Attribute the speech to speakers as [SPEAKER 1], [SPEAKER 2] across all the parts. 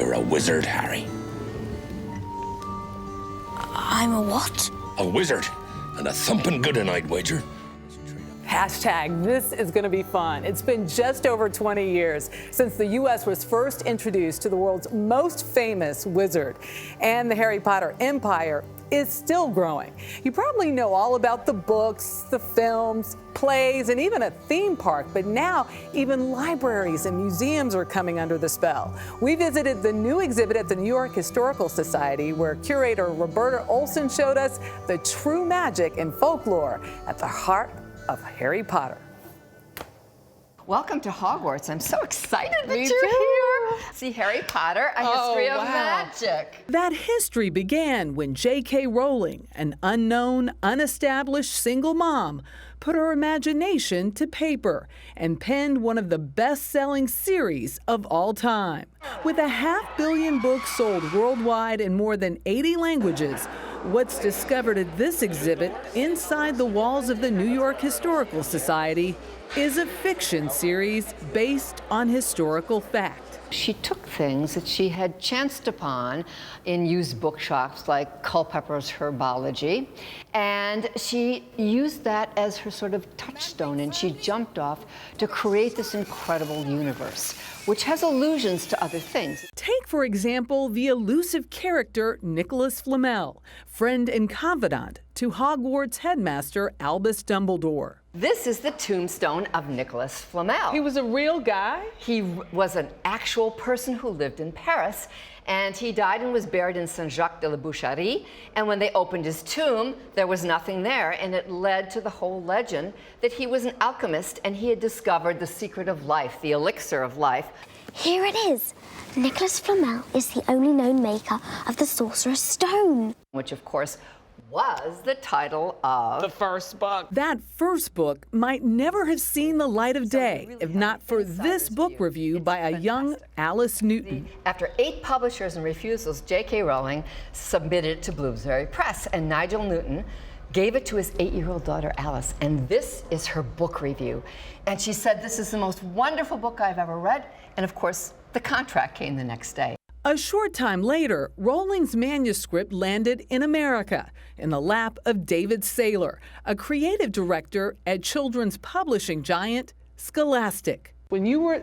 [SPEAKER 1] You're a wizard, Harry.
[SPEAKER 2] I'm a what?
[SPEAKER 1] A wizard. And a thumping good 'un, I'd wager.
[SPEAKER 3] Hashtag, this is going to be fun. It's been just over 20 years since the U.S. was first introduced to the world's most famous wizard. And the Harry Potter empire is still growing. You probably know all about the books, the films, plays, and even a theme park. But now even libraries and museums are coming under the spell. We visited the new exhibit at the New York Historical Society, where curator Roberta Olson showed us the true magic and folklore at the heart of Harry Potter.
[SPEAKER 4] Welcome to Hogwarts. I'm so excited that
[SPEAKER 3] Me
[SPEAKER 4] you're
[SPEAKER 3] too.
[SPEAKER 4] here. See Harry Potter, a history of magic.
[SPEAKER 3] That history began when J.K. Rowling, an unknown, unestablished single mom, put her imagination to paper and penned one of the best-selling series of all time. With 500 million books sold worldwide in more than 80 languages, what's discovered at this exhibit inside the walls of the New York Historical Society is a fiction series based on historical fact.
[SPEAKER 4] She took things that she had chanced upon in used bookshops like Culpepper's Herbology, and she used that as her sort of touchstone, and she jumped off to create this incredible universe, which has allusions to other things.
[SPEAKER 3] Take, for example, the elusive character Nicholas Flamel, friend and confidant to Hogwarts headmaster Albus Dumbledore.
[SPEAKER 4] This is the tombstone of Nicholas Flamel.
[SPEAKER 3] He was a real guy?
[SPEAKER 4] He was an actual person who lived in Paris, and he died and was buried in Saint-Jacques-de-la-Boucherie. And when they opened his tomb, there was nothing there, and it led to the whole legend that he was an alchemist and he had discovered the secret of life, the elixir of life.
[SPEAKER 2] Here it is. Nicholas Flamel is the only known maker of the Sorcerer's Stone.
[SPEAKER 4] Which, of course, was the title of
[SPEAKER 3] the first book. That first book might never have seen the light of day if not for this book review by a young Alice Newton.
[SPEAKER 4] After 8 publishers and refusals, J.K. Rowling submitted it to Bloomsbury Press, and Nigel Newton gave it to his 8-year-old daughter Alice, and this is her book review. And she said, "This is the most wonderful book I've ever read," and of course, the contract came the next day.
[SPEAKER 3] A short time later, Rowling's manuscript landed in America in the lap of David Saylor, a creative director at children's publishing giant Scholastic. When you were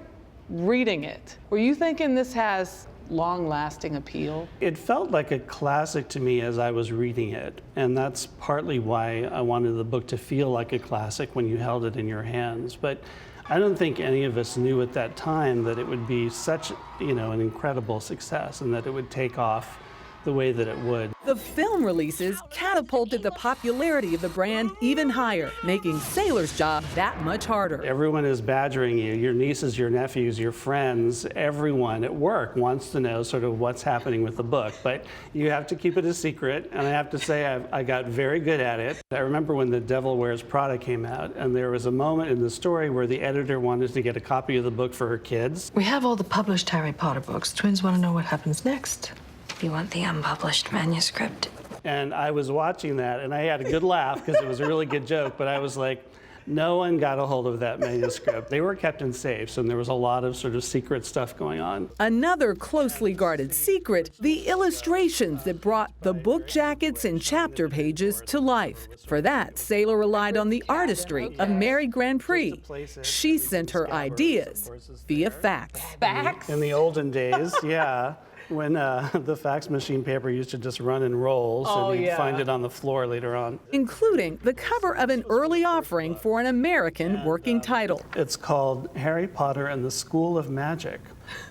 [SPEAKER 3] reading it, were you thinking this has long-lasting appeal?
[SPEAKER 5] It felt like a classic to me as I was reading it, and that's partly why I wanted the book to feel like a classic when you held it in your hands. But I don't think any of us knew at that time that it would be such, an incredible success and that it would take off the way that it would.
[SPEAKER 3] The film releases catapulted the popularity of the brand even higher, making Saylor's job that much harder.
[SPEAKER 5] Everyone is badgering you, your nieces, your nephews, your friends, everyone at work wants to know sort of what's happening with the book, but you have to keep it a secret, and I have to say I got very good at it. I remember when The Devil Wears Prada came out, and there was a moment in the story where the editor wanted to get a copy of the book for her kids.
[SPEAKER 6] We have all the published Harry Potter books. Twins want to know what happens next.
[SPEAKER 2] You want the unpublished manuscript?
[SPEAKER 5] And I was watching that, and I had a good laugh because it was a really good joke, but I was like, no one got a hold of that manuscript. They were kept in safes, and there was a lot of sort of secret stuff going on.
[SPEAKER 3] Another closely guarded secret, the illustrations that brought the book jackets and chapter pages to life. For that, Saylor relied on the artistry of Mary Grand Prix. She sent her ideas via fax.
[SPEAKER 4] Fax?
[SPEAKER 5] In the olden days, yeah. When the fax machine paper used to just run in rolls, and you'd find it on the floor later on.
[SPEAKER 3] Including the cover of an early offering for an American working title.
[SPEAKER 5] It's called Harry Potter and the School of Magic,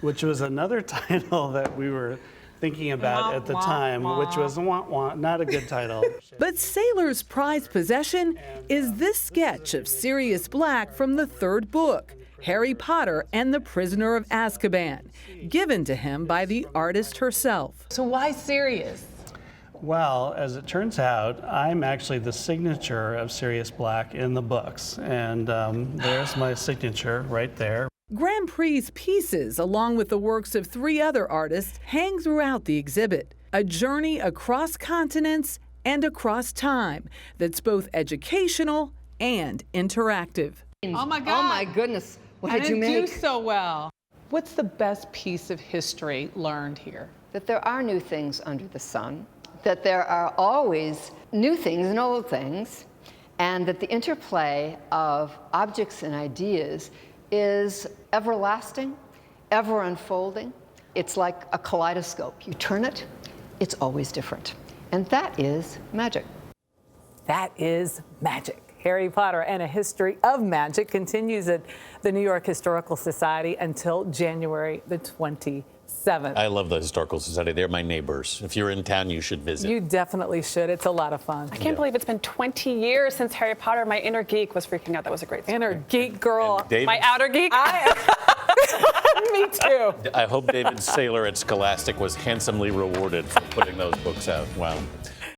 [SPEAKER 5] which was another title that we were thinking about at the time, which was not a good title.
[SPEAKER 3] But Saylor's prized possession is this sketch of Sirius Black from the 3rd book, Harry Potter and the Prisoner of Azkaban, given to him by the artist herself. So why Sirius?
[SPEAKER 5] Well, as it turns out, I'm actually the signature of Sirius Black in the books, and there's my signature right there.
[SPEAKER 3] Grand Prix's pieces, along with the works of 3 other artists, hang throughout the exhibit, a journey across continents and across time that's both educational and interactive.
[SPEAKER 4] Oh my God. Oh my goodness. What did you make?
[SPEAKER 3] I didn't do so well. What's the best piece of history learned here?
[SPEAKER 4] That there are new things under the sun, that there are always new things and old things, and that the interplay of objects and ideas is everlasting, ever unfolding. It's like a kaleidoscope. You turn it, it's always different. And that is magic.
[SPEAKER 3] That is magic. Harry Potter and a History of Magic continues at the New York Historical Society until January the 27th.
[SPEAKER 7] I love the Historical Society. They're my neighbors. If you're in town, you should visit.
[SPEAKER 3] You definitely should. It's a lot of fun.
[SPEAKER 8] I can't believe it's been 20 years since Harry Potter. My inner geek was freaking out. That was a great story.
[SPEAKER 3] Inner geek girl.
[SPEAKER 8] My outer geek?
[SPEAKER 3] Me too.
[SPEAKER 7] I hope David Saylor at Scholastic was handsomely rewarded for putting those books out. Wow.